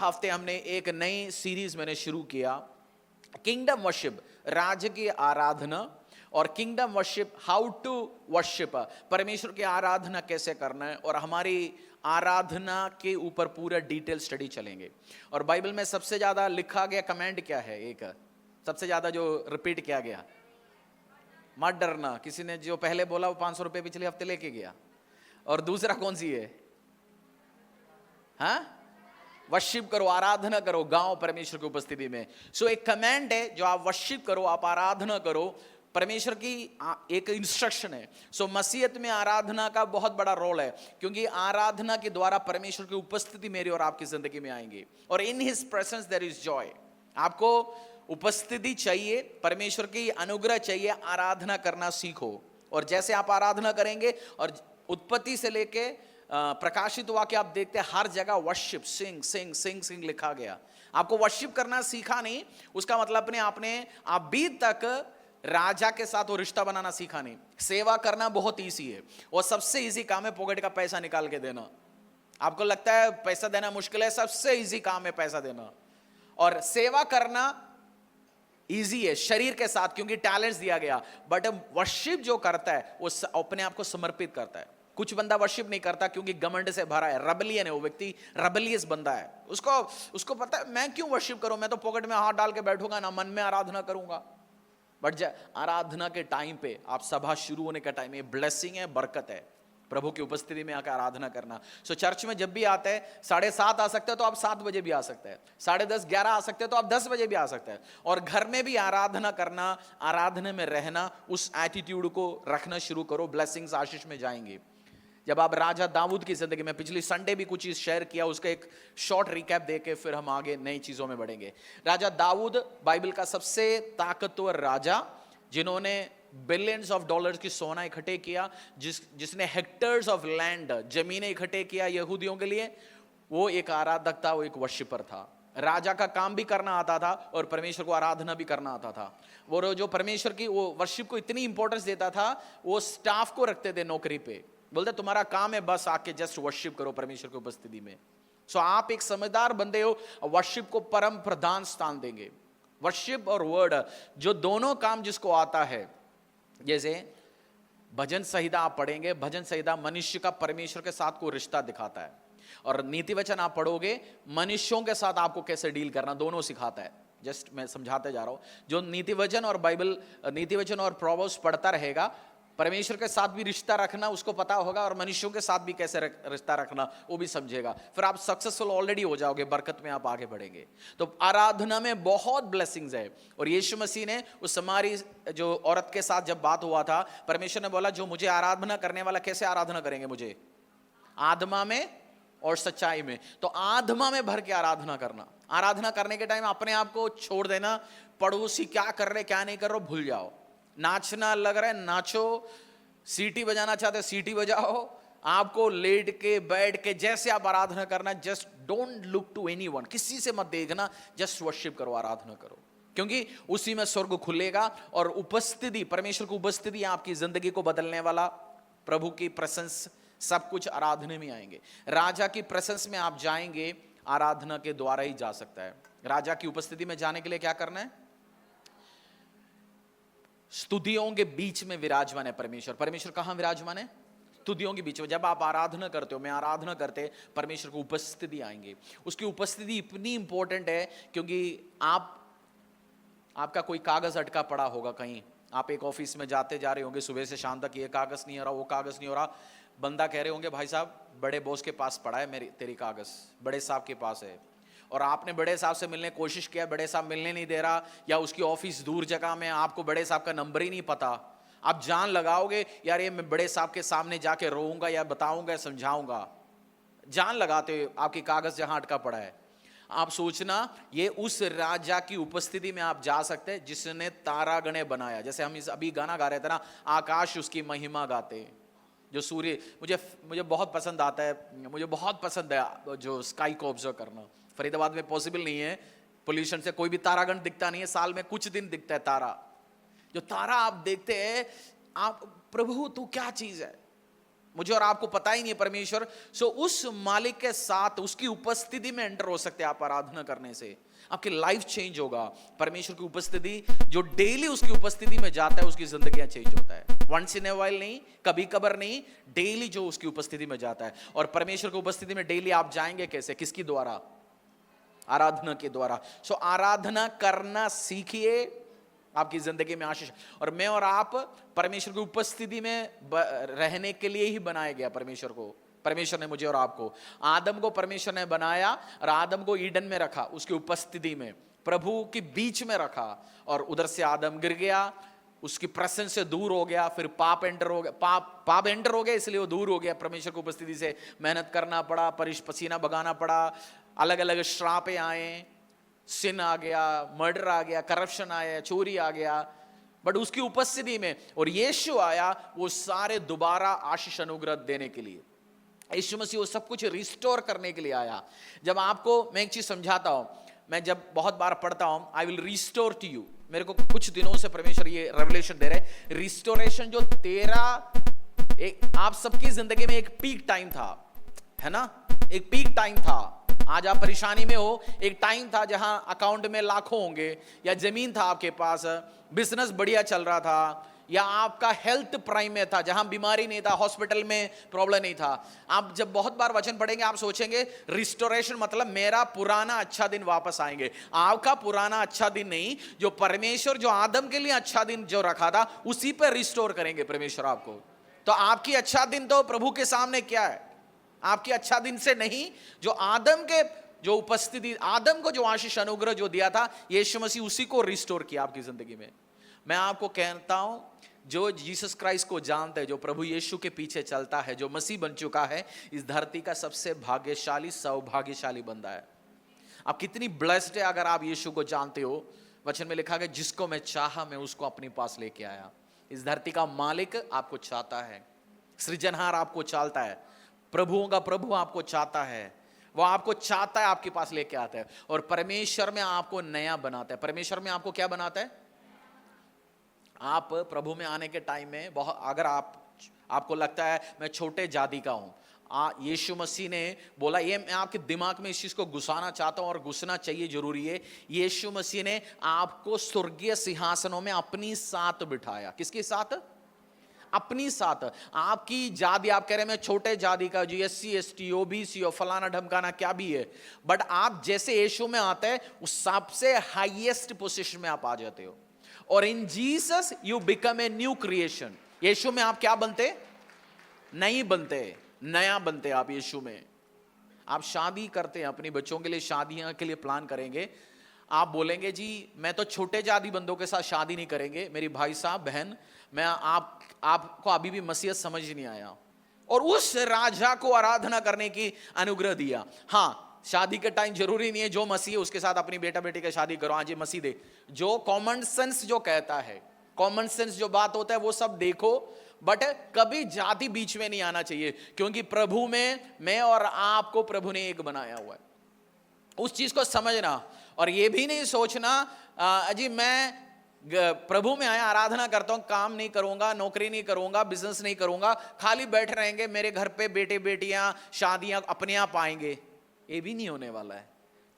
हफ्ते हमने एक नई सीरीज मैंने शुरू किया, किंगडम वर्शिप, राज्य की आराधना, और kingdom worship, how to worship, परमेश्वर की आराधना कैसे करना है, और हमारी आराधना के ऊपर पूरा डिटेल स्टडी चलेंगे। और बाइबल में सबसे ज्यादा लिखा गया कमेंड क्या है? एक सबसे ज्यादा जो रिपीट किया गया, मत डरना। किसी ने जो पहले बोला वो 500 रुपये पिछले हफ्ते लेके गया। और दूसरा कौन सी है? हाँ, वर्शिप करो, आराधना करो, गाओ परमेश्वर की उपस्थिति में। सो एक कमांड है जो आप वर्शिप करो, आप आराधना करो, परमेश्वर की एक इंस्ट्रक्शन है। सो मसीहत में आराधना का बहुत बड़ा रोल है, क्योंकि आराधना के द्वारा परमेश्वर की उपस्थिति मेरी और आपकी जिंदगी में आएंगी। और in his presence there is joy. आपको उपस्थिति चाहिए, परमेश्वर की अनुग्रह चाहिए, आराधना करना सीखो। और जैसे आप आराधना करेंगे, और उत्पत्ति से लेके प्रकाशित वाक्य आप देखते हैं, हर जगह वर्शिप, सिंग सिंग सिंग सिंग लिखा गया। आपको वर्शिप करना सीखा नहीं, उसका मतलब अपने आपने अभी तक राजा के साथ वो रिश्ता बनाना सीखा नहीं। सेवा करना बहुत ईजी है, और सबसे ईजी काम है पॉकेट का पैसा निकाल के देना। आपको लगता है पैसा देना मुश्किल है, सबसे ईजी काम है पैसा देना। और सेवा करना ईजी है शरीर के साथ, क्योंकि टैलेंट्स दिया गया। बट वर्शिप जो करता है वो अपने आप को समर्पित करता है। कुछ बंदा वर्शिप नहीं करता क्योंकि घमंड से भरा है, रबलियन है, वो व्यक्ति रबलियस बंदा है। उसको पता है मैं क्यों वर्शिप करूं, मैं तो पॉकेट में हाथ डाल के बैठूंगा ना, मन में आराधना करूंगा। बट आराधना के टाइम पे, आप सभा शुरू होने का टाइम, ये ब्लेसिंग है, बरकत है, प्रभु की उपस्थिति में आकर आराधना करना। सो चर्च में जब भी आते हैं, 7:30 आ सकते हैं तो आप 7 बजे भी आ सकते हैं, 10:30 11 आ सकते हैं तो आप 10 बजे भी आ सकते हैं। और घर में भी आराधना करना, आराधना में रहना, उस एटीट्यूड को रखना शुरू करो, ब्लेसिंग्स आशीष में जाएंगी। जब आप राजा दाऊद की जिंदगी में, पिछली संडे भी कुछ चीज शेयर किया, उसका एक शॉर्ट रिकैप देके फिर हम आगे नई चीजों में बढ़ेंगे। राजा दाऊद बाइबल का सबसे ताकतवर राजा, जिन्होंने बिलियंस ऑफ डॉलर्स की सोना इकट्ठे किया, जिसने हेक्टर्स ऑफ लैंड, जमीनें इकट्ठे किया यहूदियों के लिए, वो एक आराधक था, वो एक वर्शिपर था। राजा का काम भी करना आता था और परमेश्वर को आराधना भी करना आता था। वो जो परमेश्वर की वो वर्शिप को इतनी इंपॉर्टेंस देता था, वो स्टाफ को रखते थे नौकरी पे, बोलते तुम्हारा काम है बस आके जस्ट वर्शिप करो परमेश्वर की उपस्थिति में। सो आप एक समझदार बंदे हो, वर्शिप को परम प्रधान स्थान देंगे। वर्शिप और वर्ड, जो दोनों काम जिसको आता है, जैसे भजन संहिता आप पढ़ेंगे, भजन संहिता मनुष्य का परमेश्वर के साथ को रिश्ता दिखाता है, और नीति वचन आप पढ़ोगे, मनुष्यों के साथ आपको कैसे डील करना, दोनों सिखाता है। जस्ट मैं समझाते जा रहा हूं, जो नीति वचन और बाइबल, नीति वचन और प्रोवर्ब्स पढ़ता रहेगा, परमेश्वर के साथ भी रिश्ता रखना उसको पता होगा, और मनुष्यों के साथ भी कैसे रिश्ता रखना वो भी समझेगा। फिर आप सक्सेसफुल ऑलरेडी हो जाओगे, बरकत में आप आगे बढ़ेंगे। तो आराधना में बहुत ब्लेसिंग्स है। और यीशु मसीह ने उस हमारी जो औरत के साथ जब बात हुआ था, परमेश्वर ने बोला जो मुझे आराधना करने वाला, कैसे आराधना करेंगे मुझे? आत्मा में और सच्चाई में। तो आत्मा में भर के आराधना करना। आराधना करने के टाइम अपने आप को छोड़ देना, पड़ोसी क्या कर रहे क्या नहीं कर रहे भूल जाओ। नाचना लग रहा है नाचो, सीटी बजाना चाहते सीटी बजाओ, आपको लेट के बैठ के जैसे आप आराधना करना, just don't look to anyone, किसी से मत देखना, जस्ट वर्शिप करो, आराधना करो, क्योंकि उसी में स्वर्ग खुलेगा। और उपस्थिति, परमेश्वर की उपस्थिति आपकी जिंदगी को बदलने वाला, प्रभु की प्रेजेंस, सब कुछ आराधना में आएंगे। राजा की प्रेजेंस में आप जाएंगे, आराधना के द्वारा ही जा सकता है। राजा की उपस्थिति में जाने के लिए क्या करना है? स्तुतियों के बीच में विराजमान है परमेश्वर। परमेश्वर कहां विराजमान है? स्तुतियों के बीच में। जब आप आराधना करते हो, मैं आराधना करते, परमेश्वर की उपस्थिति आएंगे। उसकी उपस्थिति इतनी इंपॉर्टेंट है क्योंकि आपका कोई कागज अटका पड़ा होगा कहीं, आप एक ऑफिस में जाते जा रहे होंगे सुबह से शाम तक, ये कागज नहीं हो रहा, वो कागज नहीं हो रहा, बंदा कह रहे होंगे भाई साहब बड़े बॉस के पास पड़ा है तेरी कागज, बड़े साहब के पास है, और आपने बड़े साहब से मिलने की कोशिश किया, बड़े साहब मिलने नहीं दे रहा, या उसकी ऑफिस दूर जगह में, आपको बड़े साहब का नंबर ही नहीं पता। आप जान लगाओगे यार ये मैं बड़े साहब के सामने जाके रोऊंगा या बताऊंगा या समझाऊंगा, जान लगाते हो आपकी कागज जहां अटका पड़ा है। आप सोचना ये उस राजा की उपस्थिति में आप जा सकते हैं जिसने तारागणे बनाया। जैसे हम इस अभी गाना गा रहे थे ना, आकाश उसकी महिमा गाते, जो सूर्य, मुझे बहुत पसंद आता है, मुझे बहुत पसंद है जो स्काई को ऑब्जर्व करना। फरीदाबाद में पॉसिबल नहीं है, पोल्यूशन से कोई भी तारागण दिखता नहीं है, साल में कुछ दिन दिखता है तारा। जो तारा आप देखते हैं, आप प्रभु तू क्या चीज है, मुझे और आपको पता ही नहीं है परमेश्वर। सो उस मालिक के साथ उसकी उपस्थिति में एंटर हो सकते हैं आप आराधना करने से, आपकी लाइफ चेंज होगा। परमेश्वर की उपस्थिति, जो डेली उसकी उपस्थिति में जाता है उसकी जिंदगी चेंज होता है। वंस इन ए वाइल नहीं, कभी कभार नहीं, डेली जो उसकी उपस्थिति में जाता है। और परमेश्वर की उपस्थिति में डेली आप जाएंगे कैसे? किसकी द्वारा? आराधना के द्वारा। सो आराधना करना सीखिए, आपकी जिंदगी में आशीष। और मैं और आप परमेश्वर की उपस्थिति में रहने के लिए ही बनाया गया। परमेश्वर ने मुझे और आपको, आदम को परमेश्वर ने बनाया और आदम को ईडन में रखा, उसकी उपस्थिति में, प्रभु के बीच में रखा। और उधर से आदम गिर गया, उसकी प्रेजेंस से दूर हो गया, फिर पाप एंटर हो गया, पाप एंटर हो गया, इसलिए वो दूर हो गया परमेश्वर की उपस्थिति से। मेहनत करना पड़ा, पसीना बगाना पड़ा, अलग अलग श्रापें आए, सिन आ गया, मर्डर आ गया, करप्शन आया, चोरी आ गया, बट उसकी उपस्थिति में। और यीशु आया वो सारे दोबारा आशीष अनुग्रह देने के लिए। यीशु मसीह वो सब कुछ रिस्टोर करने के लिए आया। जब आपको मैं एक चीज समझाता हूं, मैं जब बहुत बार पढ़ता हूं, I will restore to you, मेरे को कुछ दिनों से परमेश्वर ये रेवलेशन दे रहे। रिस्टोरेशन जो तेरा एक आप सबकी जिंदगी में एक पीक टाइम था, है ना, एक पीक टाइम था। आज आप परेशानी में हो, एक टाइम था जहां अकाउंट में लाखों होंगे, या जमीन था आपके पास, बिजनेस बढ़िया चल रहा था, या आपका हेल्थ प्राइम में था, जहां बीमारी नहीं था, हॉस्पिटल में प्रॉब्लम नहीं था। आप जब बहुत बार वचन पढ़ेंगे आप सोचेंगे रिस्टोरेशन मतलब मेरा पुराना अच्छा दिन वापस आएंगे। आपका पुराना अच्छा दिन नहीं, जो परमेश्वर जो आदम के लिए अच्छा दिन जो रखा था उसी पर रिस्टोर करेंगे परमेश्वर आपको। तो आपकी अच्छा दिन तो प्रभु के सामने क्या है? आपकी अच्छा दिन से नहीं, जो आदम के जो उपस्थिति, आदम को जो आशीष अनुग्रह जो दिया था यीशु मसीह, उसी को रिस्टोर किया आपकी जिंदगी में। मैं आपको कहता हूं, जो जीसस क्राइस्ट को जानता है, जो प्रभु यीशु के पीछे चलता है, जो मसीह बन चुका है, इस धरती का सबसे भाग्यशाली सौभाग्यशाली बंदा है। आप कितनी ब्लेस्ड है अगर आप यीशु को जानते हो। वचन में लिखा गया, जिसको मैं चाहा मैं उसको अपने पास लेके आया। इस धरती का मालिक आपको चाहता है, सृजनहार आपको चाहता है, प्रभुओं का प्रभु आपको चाहता है, वो आपको चाहता है, आपके पास लेके आता है। और परमेश्वर में आपको नया बनाता है। परमेश्वर में आपको क्या बनाता है? आप प्रभु में आने के टाइम में बहुत, अगर आपको लगता है मैं छोटे जाति का हूं, यीशु मसीह ने बोला, ये मैं आपके दिमाग में इस चीज को घुसाना चाहता हूं और घुसना चाहिए, जरूरी है। यीशु मसीह ने आपको स्वर्गीय सिंहासनों में अपनी साथ बिठाया। किसके साथ? अपनी साथ। आपकी जाति, आप कह रहे हैं मैं छोटे जाति का, जो SC ST OBC और फलाना ढमकाना क्या भी है, बट आप जैसे यीशु में आते हैं उस सबसे हाईएस्ट पोजीशन में आप आ जाते हो। और in Jesus you become a new creation. Yeshu में आप क्या बनते? नहीं बनते, नया बनते आप यीशु में। आप शादी करते हैं, अपने बच्चों के लिए शादियां के लिए प्लान करेंगे, आप बोलेंगे जी मैं तो छोटे जाति बंदों के साथ शादी नहीं करेंगे। मेरी भाई साहब बहन, मैं आपको अभी भी मसीहत समझ नहीं आया। और उस राजा को आराधना करने की अनुग्रह दिया। हाँ, शादी के टाइम जरूरी नहीं है जो मसीह है उसके साथ अपनी बेटा बेटी का शादी करो। आज ये मसीह दे, जो कॉमन सेंस जो कहता है, कॉमन सेंस जो बात होता है वो सब देखो, बट कभी जाति बीच में नहीं आना चाहिए, क्योंकि प्रभु में मैं और आपको प्रभु ने एक बनाया हुआ है। उस चीज को समझना, और ये भी नहीं सोचना जी मैं प्रभु में आया, आराधना करता हूं, काम नहीं करूंगा, नौकरी नहीं करूंगा, बिजनेस नहीं करूंगा, खाली बैठे रहेंगे, मेरे घर पे बेटे बेटियां शादियां अपने आप आएंगे। ये भी नहीं होने वाला है।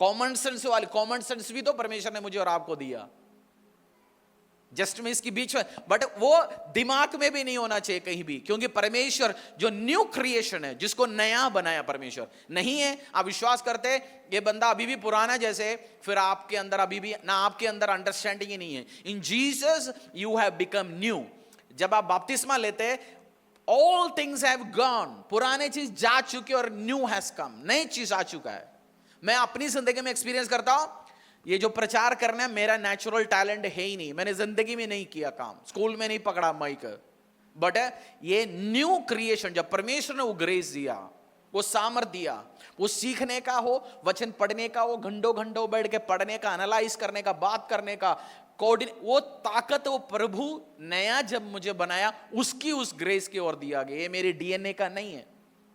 कॉमन सेंस वाली, कॉमन सेंस भी तो परमेश्वर ने मुझे और आपको दिया, जस्ट में इसकी बीच में, बट वो दिमाग में भी नहीं होना चाहिए कहीं भी, क्योंकि परमेश्वर जो न्यू क्रिएशन है, जिसको नया बनाया परमेश्वर नहीं है। आप विश्वास करते ये बंदा अभी भी पुराना जैसे, फिर आपके अंदर अभी भी ना, आपके अंदर अंडरस्टैंडिंग ही नहीं है। इन Jesus you have become new. जब आप बपतिस्मा लेते, ऑल थिंग्स हैव गॉन, पुराने चीज जा चुके और न्यू हैज कम, नई चीज आ चुका है। मैं अपनी जिंदगी में एक्सपीरियंस करता हूं, ये जो प्रचार करना मेरा नेचुरल टैलेंट है ही नहीं, मैंने जिंदगी में नहीं किया काम, स्कूल में नहीं पकड़ा माइक, बट ये न्यू क्रिएशन जब परमेश्वर ने वो ग्रेस दिया, वो सामर्थ दिया, वो सीखने का हो, वचन पढ़ने का हो, घंटों बैठ के पढ़ने का, एनालाइज करने का, बात करने का, वो ताकत, वो प्रभु नया जब मुझे बनाया, उसकी उस ग्रेस की ओर दिया गया। ये मेरे DNA का नहीं है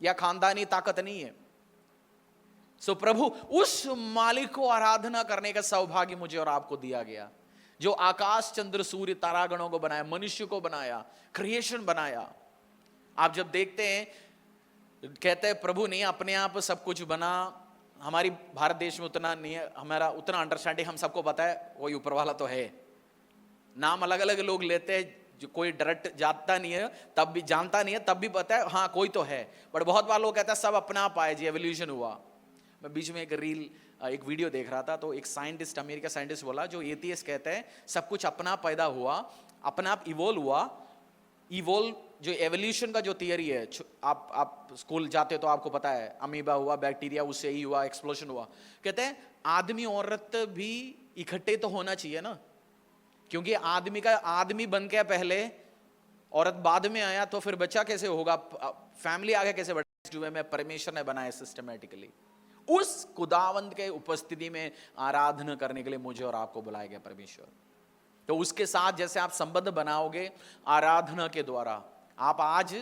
या खानदानी ताकत नहीं है। सो प्रभु उस मालिक को आराधना करने का सौभाग्य मुझे और आपको दिया गया, जो आकाश चंद्र सूर्य तारागणों को बनाया, मनुष्य को बनाया, क्रिएशन बनाया। आप जब देखते हैं, कहते हैं प्रभु नहीं अपने आप सब कुछ बना, हमारी भारत देश में उतना नहीं है, हमारा उतना अंडरस्टैंडिंग, हम सबको पता है वही ऊपर वाला तो है। नाम अलग अलग लोग लेते हैं, जो कोई डायरेक्ट जानता नहीं है तब भी, जानता नहीं है तब भी पता है हाँ कोई तो है, बट बहुत बार लोग कहते हैं सब अपना आप आए जी, एवोल्यूशन हुआ। मैं बीच में एक वीडियो देख रहा था, तो एक साइंटिस्ट, अमेरिका साइंटिस्ट बोला, जो एथियस्ट कहते हैं सब कुछ अपना पैदा हुआ, अपना आप इवोल्व हुआ। इवोल्व जो एवोल्यूशन का जो थियरी है, आप स्कूल जाते हो तो आपको पता है, अमीबा हुआ, बैक्टीरिया, उससे ही हुआ, एक्सप्लोजन हुआ। कहते हैं आदमी औरत भी इकट्ठे तो होना चाहिए ना, क्योंकि आदमी बन के पहले, औरत बाद में आया, तो फिर बच्चा कैसे होगा, फैमिली आगे कैसे बढ़ेगी। में परमेश्वर ने बनाया सिस्टमेटिकली। उस खुदावंद के उपस्थिति में आराधना करने के लिए मुझे और आपको बुलाया गया परमेश्वर। तो उसके साथ जैसे आप संबंध बनाओगे आराधना के द्वारा, आप आज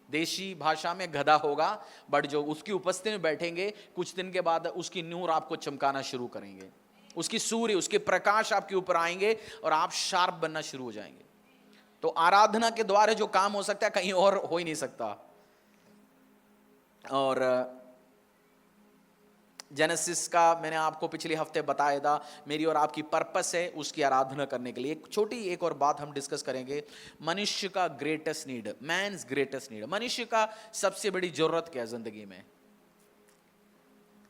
देशी भाषा में गधा होगा, बट जो उसकी उपस्थिति में बैठेंगे कुछ दिन के बाद उसकी नूर आपको चमकाना शुरू करेंगे, उसकी सूर्य, उसके प्रकाश आपके ऊपर आएंगे और आप शार्प बनना शुरू हो जाएंगे। तो आराधना के द्वारा जो काम हो सकता है कहीं और हो ही नहीं सकता। और जेनेसिस का मैंने आपको पिछले हफ्ते बताया था, मेरी और आपकी पर्पस है उसकी आराधना करने के लिए। एक और बात हम डिस्कस करेंगे, मनुष्य का greatest need, man's greatest need. मनुष्य का सबसे बड़ी जरूरत क्या है जिंदगी में?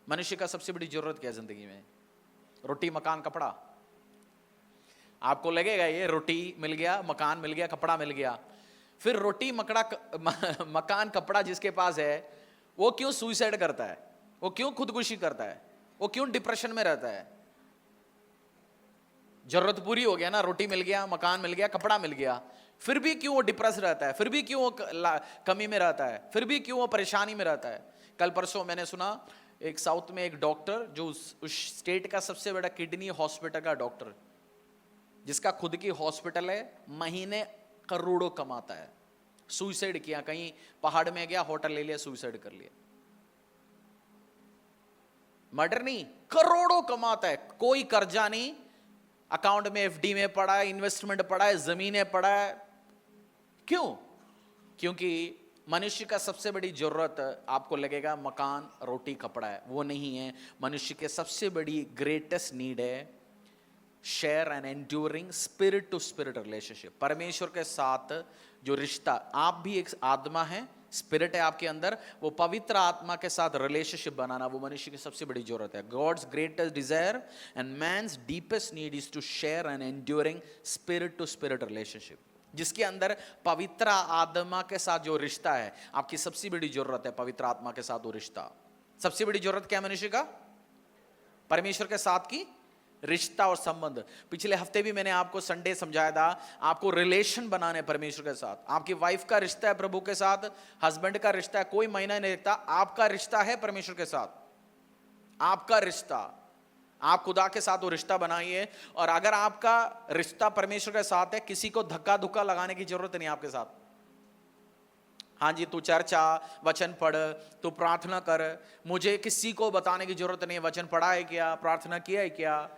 मनुष्य का सबसे बड़ी जरूरत क्या है जिंदगी में? रोटी, मकान, कपड़ा। आपको लगेगा ये रोटी मिल गया, मकान मिल गया, कपड़ा मिल गया, फिर रोटी मकान कपड़ा जिसके पास है वो क्यों सुसाइड करता है? वो क्यों खुदकुशी करता है? वो क्यों डिप्रेशन में रहता है? जरूरत पूरी हो गया ना, रोटी मिल गया, मकान मिल गया, कपड़ा मिल गया, फिर भी क्यों वो डिप्रेस रहता है? फिर भी क्यों वो कमी में रहता है? फिर भी क्यों वो परेशानी में रहता है? कल परसों मैंने सुना एक साउथ में एक डॉक्टर, जो उस स्टेट का सबसे बड़ा किडनी हॉस्पिटल का डॉक्टर, जिसका खुद की हॉस्पिटल है, महीने करोड़ों कमाता है, सुसाइड किया, कहीं पहाड़ में गया, होटल ले लिया, सुसाइड कर लिया। मर्डर नहीं, करोड़ों कमाता है, कोई कर्जा नहीं, अकाउंट में एफडी में पड़ा है, इन्वेस्टमेंट पड़ा है, जमीनें पड़ा है। क्यों? क्योंकि मनुष्य का सबसे बड़ी जरूरत, आपको लगेगा मकान, रोटी, कपड़ा है, वो नहीं है। मनुष्य के सबसे बड़ी ग्रेटेस्ट नीड है share and enduring spirit to spirit relationship, परमेश्वर के साथ जो रिश्ता। आप भी एक आत्मा है, स्पिरिट है आपके अंदर, वो पवित्र आत्मा के साथ रिलेशनशिप बनाना, वो मनुष्य की सबसे बड़ी जरूरत है। God's greatest desire and man's deepest need is to share and enduring spirit to spirit relationship, जिसके अंदर पवित्र आत्मा के साथ जो रिश्ता है, आपकी सबसे बड़ी जरूरत है पवित्र आत्मा के साथ वो रिश्ता। सबसे बड़ी जरूरत क्या है मनुष्य का? परमेश्वर के साथ की रिश्ता और संबंध। पिछले हफ्ते भी मैंने आपको संडे समझाया था, आपको रिलेशन बनाने परमेश्वर के साथ। आपकी वाइफ का रिश्ता है प्रभु के साथ, हस्बैंड का रिश्ता है, कोई महीना नहीं देखता, आपका रिश्ता है परमेश्वर के साथ। आपका रिश्ता, आप खुदा के साथ वो रिश्ता बनाइए, और अगर आपका रिश्ता परमेश्वर के साथ है, किसी को धक्का धुक्का लगाने की जरूरत नहीं आपके साथ। हाँ जी, तू चर्चा, वचन पढ़, तू प्रार्थना कर, मुझे किसी को बताने की जरूरत नहीं है वचन पढ़ा है क्या, प्रार्थना किया है क्या।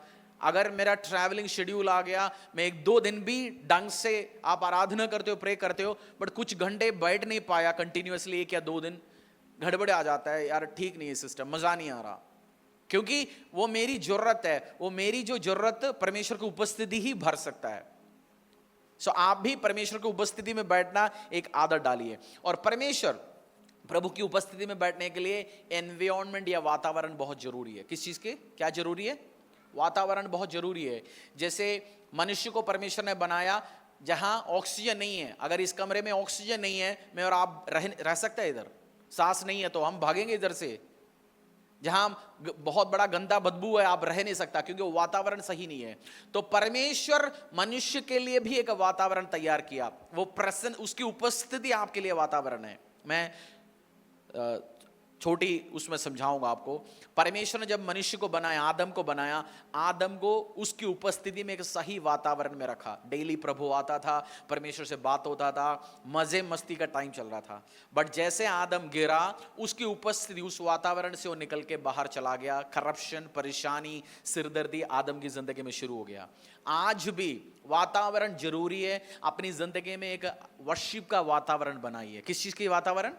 अगर मेरा ट्रैवलिंग शेड्यूल आ गया, मैं 1-2 दिन भी ढंग से, आप आराधना करते हो, प्रे करते हो, बट कुछ घंटे बैठ नहीं पाया कंटिन्यूअसली, 1 या 2 दिन गड़बड़ आ जाता है, यार ठीक नहीं है सिस्टम, मजा नहीं आ रहा, क्योंकि वो मेरी जरूरत है, वो मेरी जो जरूरत परमेश्वर की उपस्थिति ही भर सकता है। सो आप भी परमेश्वर की उपस्थिति में बैठना एक आदत डालिए। और परमेश्वर प्रभु की उपस्थिति में बैठने के लिए एनवायरनमेंट या वातावरण बहुत जरूरी है। किस चीज के क्या जरूरी है? वातावरण बहुत जरूरी है। जैसे मनुष्य को परमेश्वर ने बनाया जहां ऑक्सीजन नहीं है, अगर इस कमरे में ऑक्सीजन नहीं है, मैं और आप रह सकते हैं इधर? सांस नहीं है तो हम भागेंगे इधर से। जहां बहुत बड़ा गंदा बदबू है, आप रह नहीं सकता, क्योंकि वो वातावरण सही नहीं है। तो परमेश्वर मनुष्य के लिए भी एक वातावरण तैयार किया, वो प्रसन्न, उसकी उपस्थिति आपके लिए वातावरण है। मैं छोटी उसमें समझाऊंगा आपको। परमेश्वर ने जब मनुष्य को बनाया, आदम को बनाया, आदम को उसकी उपस्थिति में एक सही वातावरण में रखा। डेली प्रभु आता था, परमेश्वर से बात होता था, मजे मस्ती का टाइम चल रहा था। बट जैसे आदम गिरा, उसकी उपस्थिति, उस वातावरण से वो निकल के बाहर चला गया। करप्शन, परेशानी, सिरदर्दी आदम की जिंदगी में शुरू हो गया। आज भी वातावरण जरूरी है। अपनी जिंदगी में एक वर्शिप का वातावरण बनाइए। किस चीज की वातावरण?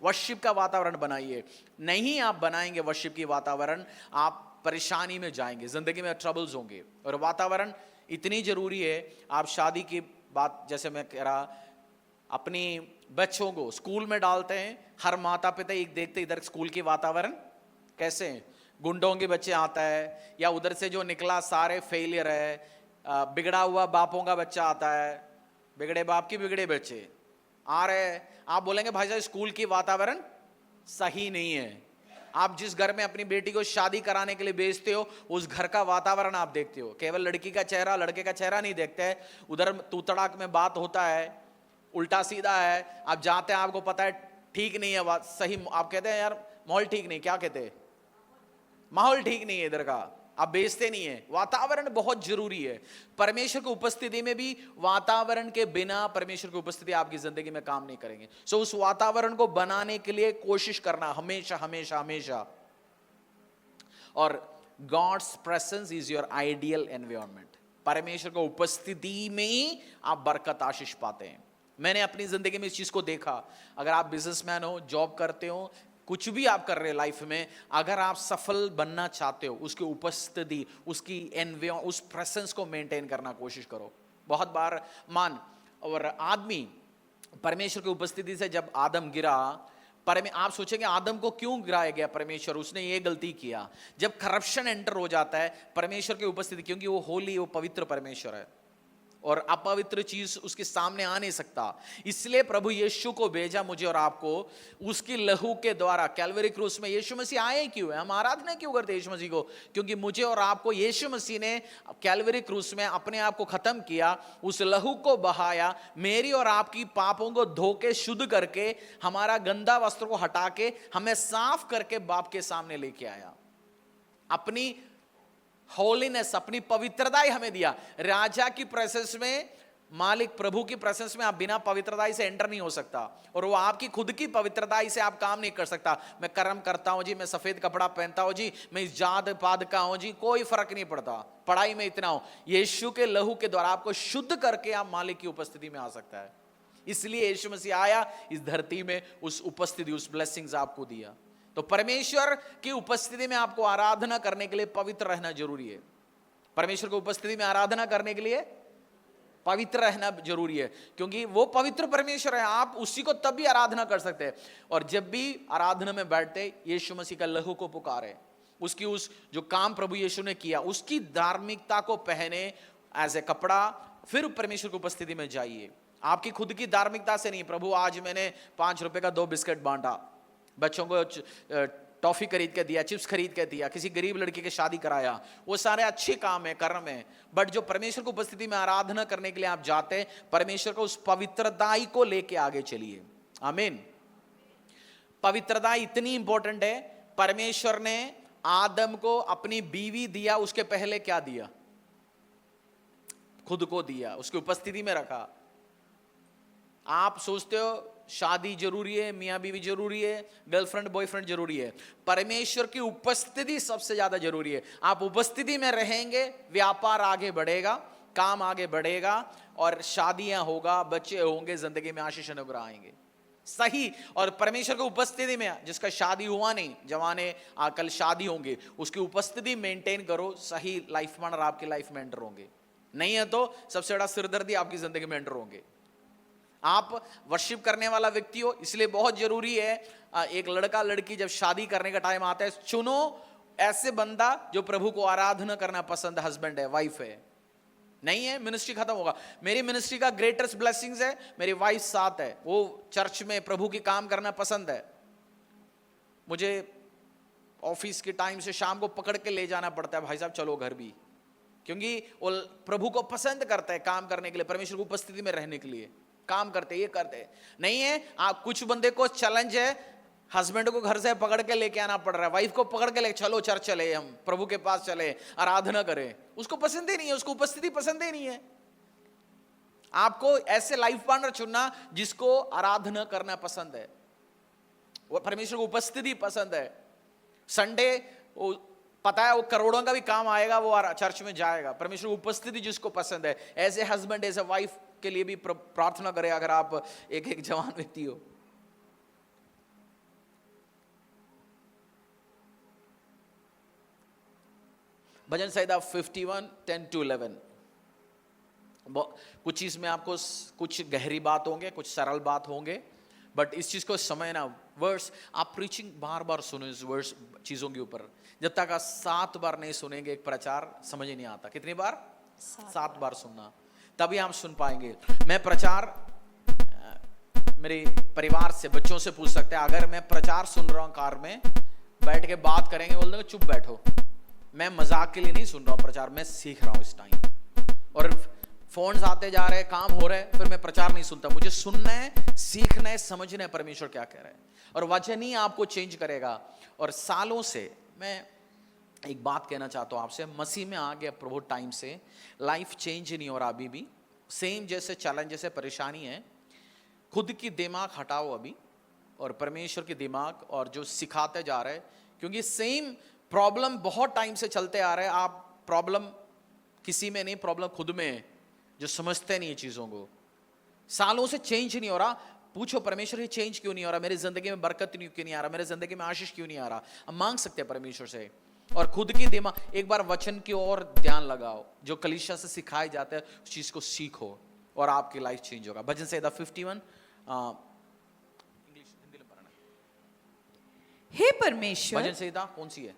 वर्शिप का वातावरण बनाइए। नहीं आप बनाएंगे वर्शिप की वातावरण, आप परेशानी में जाएंगे, जिंदगी में ट्रबल्स होंगे। और वातावरण इतनी जरूरी है। आप शादी की बात, जैसे मैं कह रहा, अपनी बच्चों को स्कूल में डालते हैं, हर माता पिता एक देखते इधर स्कूल की वातावरण कैसे है, गुंडों के बच्चे आता है, या उधर से जो निकला सारे फेलियर है, बिगड़ा हुआ बापों का बच्चा आता है, बिगड़े बाप की बिगड़े बच्चे आ रहे। आप बोलेंगे भाई साहब स्कूल की वातावरण सही नहीं है। आप जिस घर में अपनी बेटी को शादी कराने के लिए भेजते हो, उस घर का वातावरण आप देखते हो। केवल लड़की का चेहरा, लड़के का चेहरा नहीं देखते हैं। उधर तू तड़ाक में बात होता है, उल्टा सीधा है। आप जाते हैं, आपको पता है ठीक नहीं है बात, सही आप कहते हैं यार माहौल ठीक नहीं, क्या कहते हैं, माहौल ठीक नहीं है इधर का, आप बेचते नहीं है। वातावरण बहुत जरूरी है। परमेश्वर की उपस्थिति में भी वातावरण के बिना परमेश्वर की उपस्थिति आपकी जिंदगी में काम नहीं करेंगे। सो उस वातावरण को बनाने के लिए कोशिश करना हमेशा हमेशा हमेशा। और God's presence is your ideal environment. परमेश्वर की उपस्थिति में ही आप बरकत, आशीष पाते हैं। मैंने अपनी जिंदगी में इस चीज को देखा। अगर आप बिजनेसमैन हो, जॉब करते हो, कुछ भी आप कर रहे हैं लाइफ में, अगर आप सफल बनना चाहते हो, उसकी उपस्थिति, उसकी उस प्रेजेंस को मेंटेन करना कोशिश करो। बहुत बार और आदमी परमेश्वर की उपस्थिति से, जब आदम गिरा, आप सोचेंगे आदम को क्यों गिराया गया परमेश्वर, उसने ये गलती किया। जब करप्शन एंटर हो जाता है परमेश्वर की उपस्थिति, क्योंकि वो होली, वो पवित्र परमेश्वर है और अपवित्र चीज उसके सामने आ नहीं सकता, इसलिए प्रभु यीशु को भेजा मुझे और आपको। उसकी लहू के द्वारा कैलवरी क्रूस में यीशु मसीह आए क्यों है, हम आराधना क्यों करते हैं यीशु मसीह को? क्योंकि मुझे और आपको यीशु मसीह ने कैलवरी क्रूस में अपने आप को खत्म किया, उस लहू को बहाया, मेरी और आपकी पापों को धो के शुद्ध करके, हमारा गंदा वस्त्र को हटा के हमें साफ करके बाप के सामने लेके आया। अपनी होलीनेस, अपनी पवित्रता ही हमें दिया। राजा की प्रेजेंस में, मालिक प्रभु की प्रेजेंस में आप बिना पवित्रता से एंटर नहीं हो सकता। और वो आपकी खुद की पवित्रता से आप काम नहीं कर सकता। मैं कर्म करता हूं जी, मैं सफेद कपड़ा पहनता हूं जी, मैं इस जात पात का हूं जी, कोई फर्क नहीं पड़ता, पढ़ाई में इतना हो, यीशु के लहू के द्वारा आपको शुद्ध करके आप मालिक की उपस्थिति में आ सकता है। इसलिए यीशु मसीह आया इस धरती में, उस उपस्थिति, उस ब्लेसिंग्स आपको दिया। तो परमेश्वर की उपस्थिति में आपको आराधना करने के लिए पवित्र रहना जरूरी है। परमेश्वर की उपस्थिति में आराधना करने के लिए पवित्र रहना जरूरी है, क्योंकि वो पवित्र परमेश्वर है। आप उसी को तब भी आराधना कर सकते हैं। और जब भी आराधना में बैठते, यीशु मसीह का लहू को पुकारे, उसकी उस जो काम प्रभु यीशु ने किया, उसकी धार्मिकता को पहने एज ए कपड़ा, फिर परमेश्वर की उपस्थिति में जाइए। आपकी खुद की धार्मिकता से नहीं, प्रभु आज मैंने 5 रुपए का 2 बिस्किट बांटा, बच्चों को टॉफी खरीद के दिया, चिप्स खरीद के दिया, किसी गरीब लड़की की शादी कराया, वो सारे अच्छे काम है, कर्म है। बट जो परमेश्वर की उपस्थिति में आराधना करने के लिए आप जाते हैं, परमेश्वर को उस पवित्रता को लेके आगे चलिए। आमीन। पवित्रता इतनी इंपॉर्टेंट है। परमेश्वर ने आदम को अपनी बीवी दिया, उसके पहले क्या दिया? खुद को दिया, उसकी उपस्थिति में रखा। आप सोचते हो शादी जरूरी है, मियां बीवी जरूरी है, गर्लफ्रेंड बॉयफ्रेंड जरूरी है, परमेश्वर की उपस्थिति सबसे ज्यादा जरूरी है। आप उपस्थिति में रहेंगे, व्यापार आगे बढ़ेगा, काम आगे बढ़ेगा, और शादियां होगा, बच्चे होंगे, जिंदगी में आशीष अनुग्रह आएंगे। सही। और परमेश्वर की उपस्थिति में, जिसका शादी हुआ नहीं, जवाने कल शादी होंगे, उसकी उपस्थिति मेंटेन करो, सही लाइफ पार्टनर आपकी लाइफ में एंटर होंगे। नहीं है तो सबसे बड़ा सिरदर्दी आपकी जिंदगी में एंटर होंगे। आप वर्शिप करने वाला व्यक्ति हो, इसलिए बहुत जरूरी है, एक लड़का लड़की जब शादी करने का टाइम आता है, चुनो ऐसे बंदा जो प्रभु को आराधना करना पसंद, हस्बैंड है, वाइफ है। नहीं है, मिनिस्ट्री खत्म होगा। मेरी मिनिस्ट्री का ग्रेटेस्ट ब्लेसिंग्स है, मेरी वाइफ साथ है, वो चर्च में प्रभु की काम करना पसंद है। मुझे ऑफिस के टाइम से शाम को पकड़ के ले जाना पड़ता है, भाई साहब चलो घर भी, क्योंकि वो प्रभु को पसंद करता है काम करने के लिए, परमेश्वर की उपस्थिति में रहने के लिए काम करते, ये करते। नहीं है, आप कुछ बंदे को चैलेंज है, हस्बैंड को घर से पकड़ के लेके आना पड़ रहा है, वाइफ को पकड़ के ले चलो चर्च चले, हम प्रभु के पास चले, आराधना करें। उसको पसंद ही नहीं है, उसको उपस्थिति पसंद ही नहीं है। आपको ऐसे लाइफ पार्टनर चुनना जिसको आराधना करना पसंद है, वो परमेश्वर को उपस्थिति पसंद है। संडे पता है वो करोड़ों का भी काम आएगा, वो चर्च में जाएगा। परमेश्वर की उपस्थिति जिसको पसंद है, as a husband as a wife के लिए भी प्रार्थना करें अगर आप एक जवान व्यक्ति हो। भजन संहिता 51 10-11। कुछ चीज में आपको कुछ गहरी बात होंगे, कुछ सरल बात होंगे, बट इस चीज को समय ना, वर्स आप प्रीचिंग बार बार सुनो इस वर्स चीजों के ऊपर। जब तक आप 7 बार नहीं सुनेंगे एक प्रचार, समझ ही नहीं आता। कितनी बार? 7 बार सुनना, तभी हम सुन पाएंगे। मैं प्रचार मेरे परिवार से, बच्चों से पूछ सकते हैं, अगर मैं प्रचार सुन रहा हूँ कार में बैठ के बात करेंगे, बोल देंगे चुप बैठो। मैं मजाक के लिए नहीं सुन रहा हूँ प्रचार, मैं सीख रहा हूँ इस टाइम। और फोन्स आते जा रहे, काम हो रहे, फिर मैं प्रचार नहीं सुनता। मुझे सुनना है, सीखना है, समझना है परमेश्वर क्या कह रहा है, और वचन ही आपको चेंज करेगा। और सालों से मैं एक बात कहना चाहता हूँ आपसे, मसीह में आ गया प्रभु टाइम से, लाइफ चेंज नहीं हो रहा अभी भी। सेम जैसे चैलेंज, जैसे परेशानी है, खुद की दिमाग हटाओ अभी, और परमेश्वर की दिमाग, और जो सिखाते जा रहे, क्योंकि सेम प्रॉब्लम बहुत टाइम से चलते आ रहे हैं। आप प्रॉब्लम किसी में नहीं, प्रॉब्लम खुद में है, जो समझते नहीं है चीजों को। सालों से चेंज नहीं हो रहा, पूछो परमेश्वर ये चेंज क्यों नहीं हो रहा, मेरी जिंदगी में बरकत क्यों नहीं आ रहा, मेरे जिंदगी में आशीष क्यों नहीं आ रहा। हम मांग सकते हैं परमेश्वर से, और खुद की दिमाग, एक बार वचन की ओर ध्यान लगाओ, जो कलीसिया से सिखाए जाते हैं उस चीज को सीखो, और आपकी लाइफ चेंज होगा। भजन संहिता 51 इंग्लिश हिंदी में पढ़ना। हे परमेश्वर, भजन संहिता कौन सी है?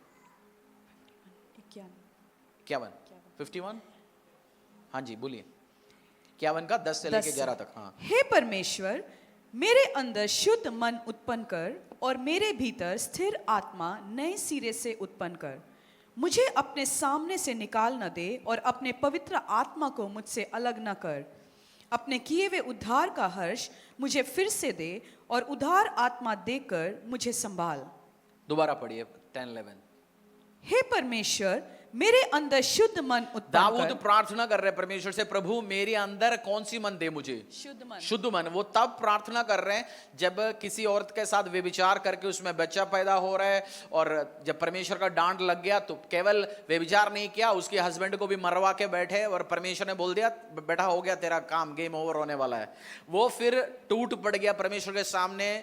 51 हाँ जी बोलिए। 51 का 10 से लेके 11 तक। हाँ। हे परमेश्वर, मेरे अंदर शुद्ध मन उत्पन्न कर, और मेरे भीतर स्थिर आत्मा नए सिरे से उत्पन्न कर। मुझे अपने सामने से निकाल न दे, और अपने पवित्र आत्मा को मुझसे अलग न कर। अपने किए हुए उद्धार का हर्ष मुझे फिर से दे, और उद्धार आत्मा देकर मुझे संभाल। दोबारा पढ़िए 10-11। हे परमेश्वर, मेरे अंदर शुद्ध मन उत्पन्न दाऊद कर। प्रार्थना कर रहे परमेश्वर से, प्रभु मेरे अंदर कौन सी मन दे मुझे? शुद्ध मन। शुद्ध मन। वो तब प्रार्थना कर रहे हैं जब किसी औरत के साथ व्यभिचार करके उसमें बच्चा पैदा हो रहा है, और जब परमेश्वर का डांट लग गया तो केवल व्यभिचार नहीं किया, उसके हस्बैंड को भी मरवा के बैठे, और परमेश्वर ने बोल दिया बेटा हो गया तेरा काम, गेम ओवर होने वाला है। वो फिर टूट पड़ गया परमेश्वर के सामने,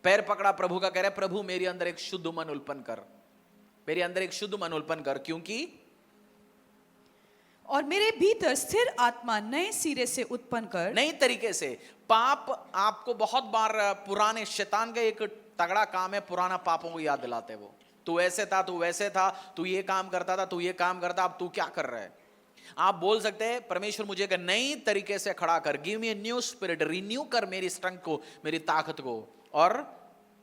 पैर पकड़ा प्रभु का, कह रहे प्रभु मेरे अंदर एक शुद्ध मन उत्पन्न कर, मेरे अंदर एक शुद्ध मन उत्पन्न कर, क्योंकि और मेरे भीतर स्थिर आत्मा नए सिरे से उत्पन्न कर। नई तरीके से। पाप आपको बहुत बार, पुराने शैतान का एक तगड़ा काम है पुराना पापों को याद दिलाते हैं। वो तू ऐसे था, तू वैसे था, तू ये काम करता था, तू ये काम करता, अब तू क्या कर रहा है। आप बोल सकते हैं परमेश्वर मुझे एक नई तरीके से खड़ा कर, give me a new spirit, renew कर मेरी स्ट्रेंथ को, मेरी ताकत को, और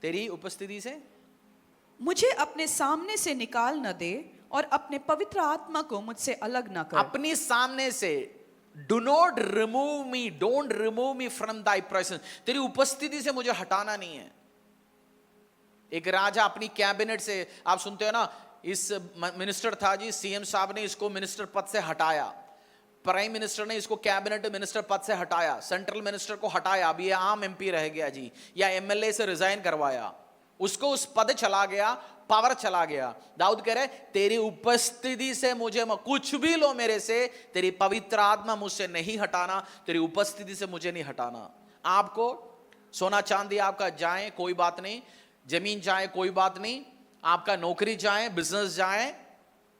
तेरी उपस्थिति से मुझे अपने सामने से निकाल न दे, और अपने पवित्र आत्मा को मुझसे अलग न कर। अपनी सामने से, do not remove me, don't remove me from thy presence, तेरी उपस्थिति से मुझे हटाना नहीं है। एक राजा अपनी कैबिनेट से, आप सुनते हो ना, इस मिनिस्टर था जी, सीएम साहब ने इसको मिनिस्टर पद से हटाया, प्राइम मिनिस्टर ने इसको कैबिनेट मिनिस्टर पद से हटाया, सेंट्रल मिनिस्टर को हटाया, अब ये आम एमपी रह गया जी, या एमएलए से रिजाइन करवाया, उसको उस पद चला गया, पावर चला गया। दाऊद कह रहे तेरी उपस्थिति से मुझे, कुछ भी लो मेरे से, तेरी पवित्र आत्मा मुझसे नहीं हटाना, तेरी उपस्थिति से मुझे नहीं हटाना। आपको सोना चांदी आपका जाए कोई बात नहीं, जमीन जाए कोई बात नहीं, आपका नौकरी जाए, बिजनेस जाए,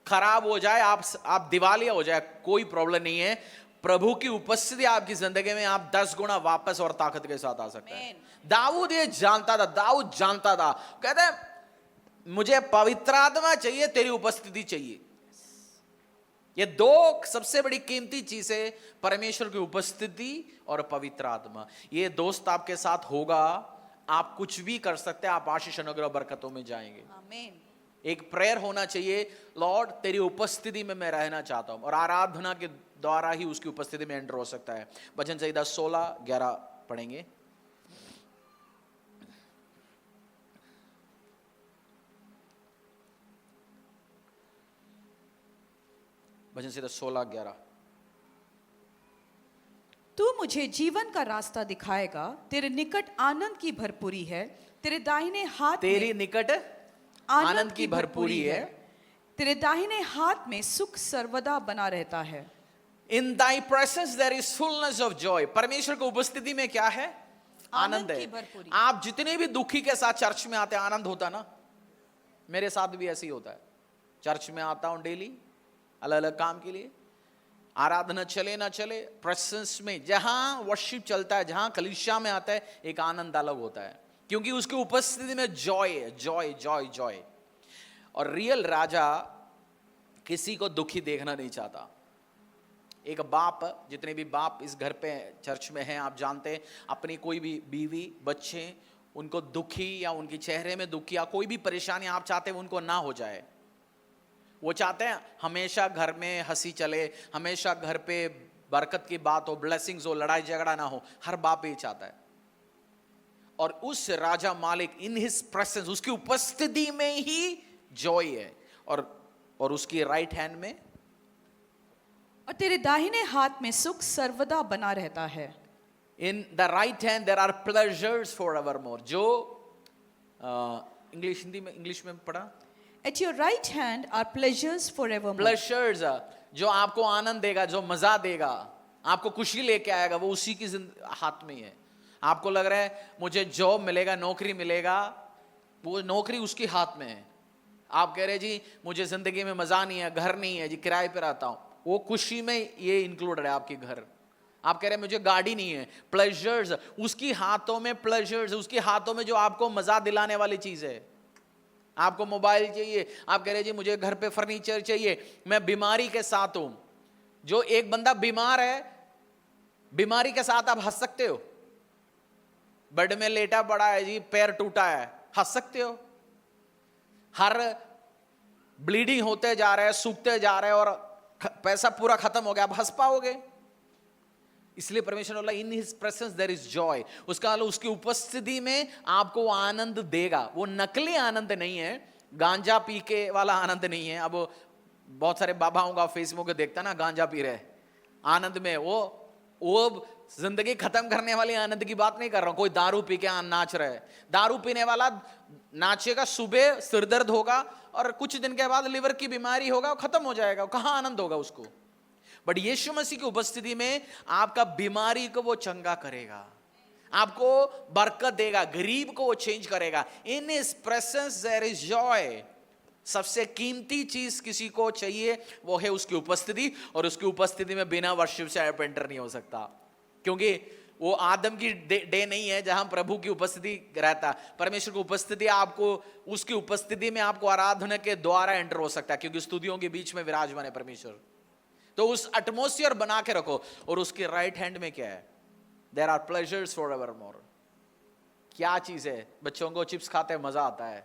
खराब हो जाए, आप दिवालिया हो जाए, कोई प्रॉब्लम नहीं है। प्रभु की उपस्थिति आपकी जिंदगी में, आप 10 गुना वापस और ताकत के साथ आ सकते हैं। दाऊद ये जानता था, दाऊद जानता था, कहते मुझे पवित्र आत्मा चाहिए, तेरी उपस्थिति चाहिए। ये दो सबसे बड़ी कीमती चीजें, परमेश्वर की उपस्थिति और पवित्र आत्मा। ये दोस्त आपके साथ होगा, आप कुछ भी कर सकते हैं, आप आशीष अनुग्रह बरकतों में जाएंगे। आमीन। एक प्रेयर होना चाहिए, लॉर्ड तेरी उपस्थिति में मैं रहना चाहता हूं, और आराधना के द्वारा ही उसकी उपस्थिति में एंटर हो सकता है। भजन संहिता 16-11 पढ़ेंगे। भजन संहिता 16:11। तू मुझे जीवन का रास्ता दिखाएगा, तेरे निकट आनंद की भरपूरी है, तेरे दाहिने हाथ तेरी में निकट आनंद की भरपूरी है, तेरे दाहिने हाथ में सुख सर्वदा बना रहता है। In thy presence there is fullness of joy. परमेश्वर की उपस्थिति में क्या है? आनंद की है। भरपूरी। आप जितने भी दुखी के साथ चर्च में आते हैं, आनंद होता ना। मेरे साथ भी ऐसे ही होता है। चर्च में आता हूं डेली, अलग अलग काम के लिए, आराधना चले ना चले, प्रेजेंस में जहां वर्शिप चलता है, जहां कलीसिया में आता है, एक आनंद अलग होता है, क्योंकि उसकी उपस्थिति में जॉय है, जॉय जॉय जॉय। और रियल राजा किसी को दुखी देखना नहीं चाहता। एक बाप, जितने भी बाप इस घर पे चर्च में हैं, आप जानते हैं, अपनी कोई भी बीवी बच्चे उनको दुखी या उनके चेहरे में दुखी या कोई भी परेशानी आप चाहते हैं उनको ना हो जाए। वो चाहते हैं हमेशा घर में हंसी चले, हमेशा घर पे बरकत की बात हो, ब्लेसिंग्स हो, लड़ाई झगड़ा ना हो। हर बाप ये चाहता है। और उस राजा मालिक इन हिज प्रेजेंस, उसकी उपस्थिति में ही जॉय है। और उसकी राइट हैंड में, और तेरे दाहिने हाथ में सुख सर्वदा बना रहता है। In the right hand there are pleasures for evermore. जो इंग्लिश, हिंदी में, इंग्लिश में पढ़ा, At your right hand are pleasures forevermore. Pleasures, जो आपको आनंद देगा, जो मजा देगा, आपको खुशी लेके आएगा, वो उसी की हाथ में ही है। आपको लग रहा है मुझे जॉब मिलेगा, नौकरी मिलेगा, वो नौकरी उसके हाथ में है। आप कह रहे जी मुझे जिंदगी में मजा नहीं है, घर नहीं है जी, किराए पे रहता हूं, वो खुशी में ये इंक्लूड है आपके घर। आप कह रहे हैं मुझे गाड़ी नहीं है, प्लेजर्स, उसकी हाथों में प्लेजर्स, उसके हाथों में जो आपको मजा दिलाने वाली चीज है। आपको मोबाइल चाहिए, आप कह रहे जी मुझे घर पे फर्नीचर चाहिए, मैं बीमारी के साथ हूं। जो एक बंदा बीमार है, बीमारी के साथ आप हंस सकते हो? बेड में लेटा पड़ा है जी, पैर टूटा है, हंस सकते हो? हर ब्लीडिंग होते जा रहा है, सूखते जा रहे हैं और पैसा पूरा खत्म हो गया, आप हंस पाओगे? इसलिए परमेश्वर बोला in his presence there is joy. उसका मतलब उसकी उपस्थिति में आपको आनंद देगा। वो नकली आनंद नहीं है, गांजा पी के वाला आनंद नहीं है। अब बहुत सारे बाबाओं का फेसबुक पे देखता ना, गांजा पी रहे आनंद में, वो जिंदगी खत्म करने वाली आनंद की बात नहीं कर रहा हूं। कोई दारू पी के नाच रहे, दारू पीने वाला नाचेगा, सुबह सिरदर्द होगा और कुछ दिन के बाद लिवर की बीमारी होगा, खत्म हो जाएगा, कहां आनंद होगा उसको? बट यीशु मसीह की उपस्थिति में आपका बीमारी को वो चंगा करेगा, आपको बरकत देगा, गरीब को वो चेंज करेगा। In his presence there is joy. सबसे कीमती चीज किसी को चाहिए वो है उसकी उपस्थिति, और उसकी उपस्थिति में बिना वर्शिप से आप एंटर नहीं हो सकता, क्योंकि वो आदम की डे नहीं है जहां प्रभु की उपस्थिति रहता। परमेश्वर की उपस्थिति, आपको उसकी उपस्थिति में आपको आराधना के द्वारा एंटर हो सकता है, क्योंकि स्तुतियों के बीच में विराजमान है परमेश्वर। तो उस एटमॉस्फेयर बना के रखो। और उसके राइट हैंड में क्या है? There are pleasures for evermore. क्या चीज है? बच्चों को चिप्स खाते हैं मजा आता है,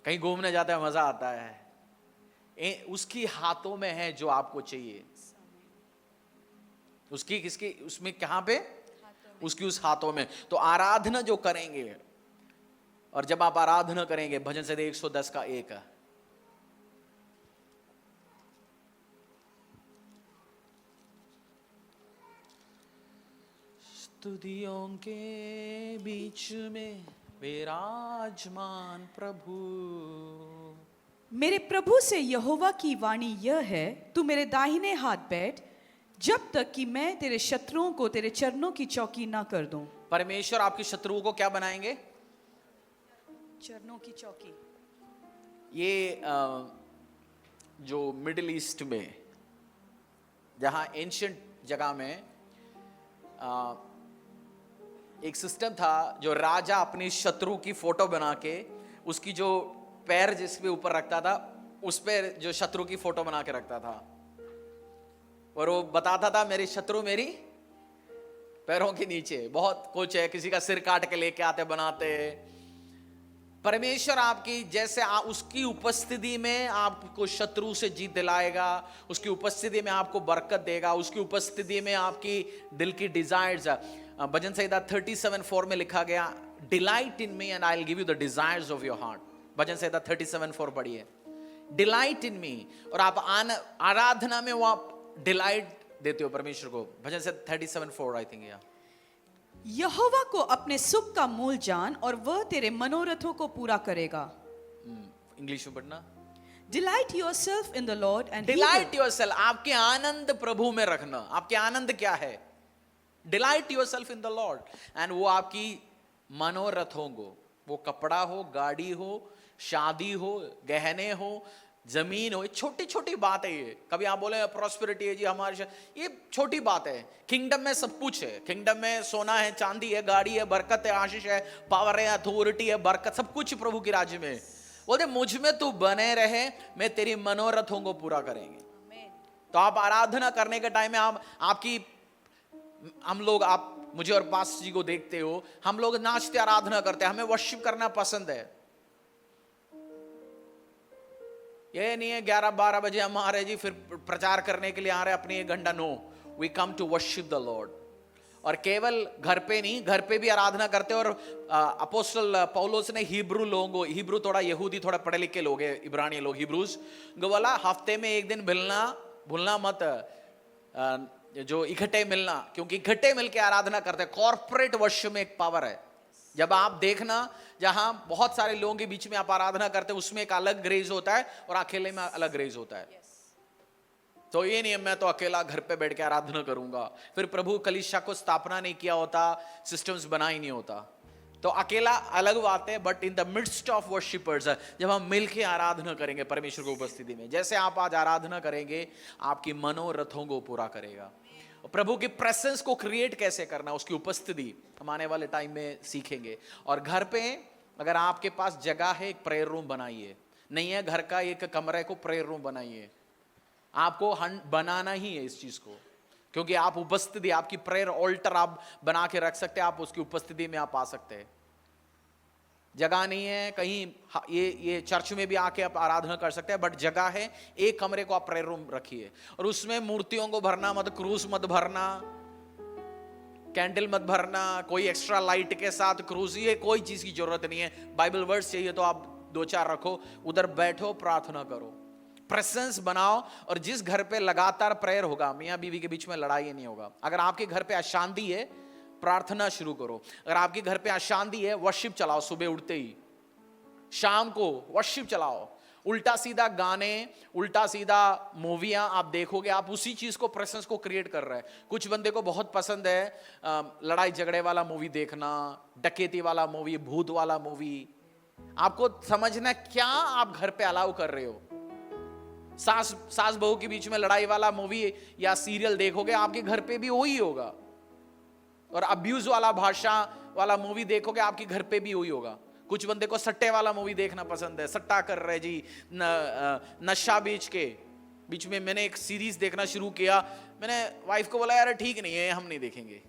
कहीं घूमने जाते हैं मजा आता है, उसकी हाथों में है जो आपको चाहिए। उसकी किसकी? उसमें कहां पे? उसकी उस हाथों में। तो आराधना जो करेंगे, और जब आप आराधना करेंगे, भजन संहिता 110 का 1, स्तुतियों के बीच में विराजमान प्रभु। मेरे प्रभु से यहोवा की वाणी यह है, तू मेरे दाहिने हाथ बैठ, जब तक कि मैं तेरे शत्रुओं को तेरे चरणों की चौकी ना कर दूं। परमेश्वर आपके शत्रुओं को क्या बनाएंगे? चरणों की चौकी। ये जो मिडिल ईस्ट में, जहां एंशिएंट जगह में एक सिस्टम था, जो राजा अपनी शत्रु की फोटो बना के उसकी जो पैर जिस पे ऊपर रखता था, उस पे जो शत्रु की फोटो बना के रखता था, और वो बताता था मेरे शत्रु मेरी पैरों के नीचे। बहुत कुछ है, किसी का सिर काट के लेके आते बनाते। परमेश्वर आपकी जैसे उसकी उपस्थिति में आपको शत्रु से जीत दिलाएगा, उसकी उपस्थिति में आपको बरकत देगा, उसकी उपस्थिति में आपकी दिल की डिजायर्स। भजन संहिता 37:4 में लिखा गया, delight in me and I will give you the desires of your heart. भजन संहिता 37:4 पढ़िए। डिलाइट इन मी, और आप आराधना में वो आप डिलाइट देते हो परमेश्वर को। भजन से 37:4 आई थिंक। या यहोवा को अपने सुख का मूल जान और वह तेरे मनोरथों को पूरा करेगा। इंग्लिश में पढ़ना। Delight yourself in the Lord and delight yourself, आपके आनंद प्रभु में रखना। आपके आनंद क्या है? Delight yourself in the Lord, and वो आपकी मनोरथों को, वो कपड़ा हो, गाड़ी हो, शादी हो, गहने हो, जमीन हो, छोटी छोटी बात है ये। कभी आप बोले प्रॉस्पेरिटी है जी हमारे, ये छोटी बात है। किंगडम में सब कुछ है। किंगडम में सोना है, चांदी है, गाड़ी है, बरकत है, आशीष है, पावर है, अथॉरिटी है, बरकत, सब कुछ प्रभु के राज्य में। बोलते मुझ में तू बने रहे, मैं तेरी मनोरथों को पूरा करेंगे। तो आप आराधना करने के टाइम में हम लोग, आप मुझे और पास जी को देखते हो, हम लोग नाचते आराधना करते हैं, हमें वर्शिप करना पसंद है। ये नहीं है 11-12 बजे हम आ रहे जी फिर प्रचार करने के लिए आ रहे अपनी 1 घंटा। No, we come to worship the Lord. और केवल घर पे नहीं, घर पे भी आराधना करते। और अपोस्टल पौलुस ने हिब्रू लोगों को, हिब्रू थोड़ा यहूदी, थोड़ा पढ़े लिखे लोग हैं, इब्रानी लोग, हिब्रूज को बोला हफ्ते में 1 दिन भूलना मत, जो इकट्ठे मिलना, क्योंकि इकट्ठे मिलकर आराधना करते हैं। कॉर्पोरेट वर्शिप में एक पावर है। जब आप देखना जहां बहुत सारे लोगों के बीच में आप आराधना करते हैं, उसमें एक अलग ग्रेस होता है और अकेले में अलग ग्रेस होता है। तो ये नहीं है मैं तो अकेला घर पे बैठ के आराधना करूंगा। फिर प्रभु कलीसिया को स्थापना नहीं किया होता, सिस्टम्स बना ही नहीं होता। तो अकेला अलग बात है, but in the midst of worshippers, जब हम मिलके आराधना करेंगे परमेश्वर की उपस्थिति में, जैसे आप आज आराधना करेंगे, आपकी मनोरथों को पूरा करेगा। प्रभु की प्रेजेंस को क्रिएट कैसे करना, उसकी उपस्थिति हम आने वाले टाइम में सीखेंगे। और घर पे अगर आपके पास जगह है, एक प्रेयर रूम बनाइए। नहीं है घर का एक कमरे को प्रेयर रूम बनाइए। आपको बनाना ही है इस चीज को, क्योंकि आप उपस्थिति, आपकी प्रेयर ऑल्टर आप बना के रख सकते हैं, आप उसकी उपस्थिति में आप आ सकते हैं। जगह नहीं है कहीं, ये चर्च में भी आके आप आराधना कर सकते हैं, बट जगह है, एक कमरे को आप प्रेयर रूम रखिए। और उसमें मूर्तियों को भरना मत, क्रूस मत भरना, कैंडल मत भरना, कोई एक्स्ट्रा लाइट के साथ क्रूस, ये कोई चीज की जरूरत नहीं है। बाइबल वर्ड्स चाहिए तो आप 2-4 रखो, उधर बैठो, प्रार्थना करो, प्रेजेंस बनाओ। और जिस घर पे लगातार प्रेयर होगा, मियां बीवी के बीच में लड़ाई नहीं होगा। अगर आपके घर पे अशांति है, प्रार्थना शुरू करो। अगर आपके घर पे अशांति है, वर्शिप चलाओ। सुबह उठते ही, शाम को वर्शिप चलाओ। उल्टा सीधा गाने, उल्टा सीधा मूवियां आप देखोगे, आप उसी चीज को, प्रेजेंस को क्रिएट कर रहे हैं। कुछ बंदे को बहुत पसंद है लड़ाई झगड़े वाला मूवी देखना, डकैती वाला मूवी, भूत वाला मूवी। आपको समझना क्या आप घर पे अलाउ कर रहे हो। सास बहू के बीच में लड़ाई वाला मूवी या सीरियल देखोगे, आपके घर पे भी वही होगा। और अब्यूज वाला, भाषा वाला मूवी देखोगे, आपके घर पे भी वही होगा। कुछ बंदे को सट्टे वाला मूवी देखना पसंद है, सट्टा कर रहे जी, नशा बेच के। बीच में मैंने एक सीरीज देखना शुरू किया, मैंने वाइफ को बोला यार ठीक नहीं है, हम नहीं देखेंगे,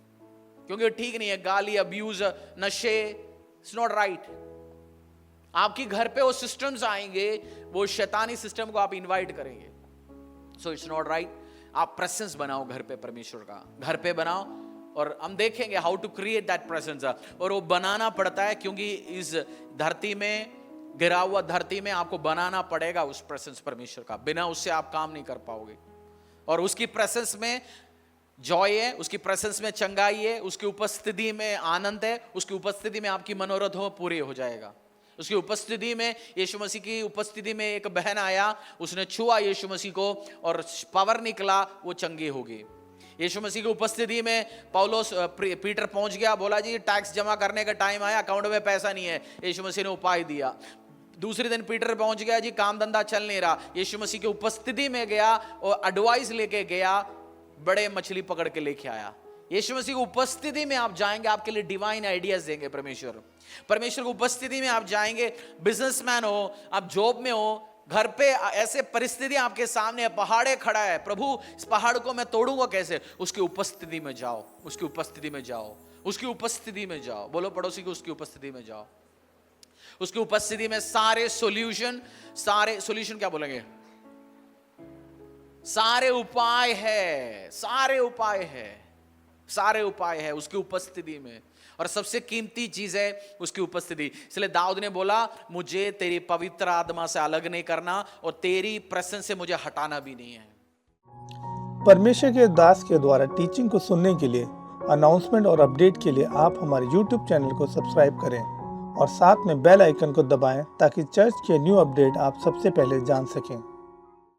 क्योंकि ठीक नहीं है, गाली, अब्यूज, नशे, इट्स नॉट राइट। आपके घर पे वो सिस्टम्स आएंगे, वो शैतानी सिस्टम को आप इनवाइट करेंगे, सो इट्स नॉट राइट। आप प्रेजेंस बनाओ घर पे, परमेश्वर का घर पे बनाओ, और हम देखेंगे how to create that presence. और वो बनाना पड़ता है, क्योंकि इस धरती में, गिरा हुआ धरती में आपको बनाना पड़ेगा उस प्रेजेंस परमेश्वर का। बिना उससे आप काम नहीं कर पाओगे। और उसकी प्रेजेंस में जॉय है, उसकी प्रेजेंस में चंगाई है, उसकी उपस्थिति में आनंद है, उसकी उपस्थिति में आपकी मनोरथ पूरे हो जाएगा। उसकी उपस्थिति में, यीशु मसीह की उपस्थिति में एक बहन आया, उसने छुआ यीशु मसीह को और पावर निकला, वो चंगी होगी। यीशु मसीह की उपस्थिति में पौलुस, पीटर पहुंच गया, बोला जी टैक्स जमा करने का टाइम आया, अकाउंट में पैसा नहीं है। यीशु मसीह ने उपाय दिया। दूसरे दिन पीटर पहुंच गया, जी काम धंधा चल नहीं रहा। यीशु मसीह की उपस्थिति में गया और एडवाइस लेके गया, बड़े मछली पकड़ के लेके आया। यीशु मसीह की उपस्थिति में आप जाएंगे, आपके लिए डिवाइन आइडियाज देंगे परमेश्वर। परमेश्वर की उपस्थिति में आप जाएंगे, बिजनेसमैन हो, आप जॉब में हो, घर पे ऐसे परिस्थिति आपके सामने, पहाड़े खड़ा है, प्रभु इस पहाड़ को मैं तोड़ूंगा कैसे? उसकी उपस्थिति में जाओ, उसकी उपस्थिति में जाओ, उसकी उपस्थिति में जाओ। बोलो पड़ोसी को, उसकी उपस्थिति में जाओ। उसकी उपस्थिति में सारे सॉल्यूशन क्या बोलेंगे? सारे उपाय है, सारे उपाय है उसकी उपस्थिति में। और सबसे कीमती चीज है उसकी उपस्थिति। इसलिए दाऊद ने बोला, मुझे तेरी पवित्र आत्मा से अलग नहीं करना और तेरी प्रेजेंस से मुझे हटाना भी नहीं है। परमेश्वर के दास के द्वारा टीचिंग को सुनने के लिए, अनाउंसमेंट और अपडेट के लिए आप हमारे YouTube चैनल को सब्सक्राइब करें और साथ में बेल आइकन को दबाएं ताकि चर्च के न्यू अपडेट आप सबसे पहले जान सकें।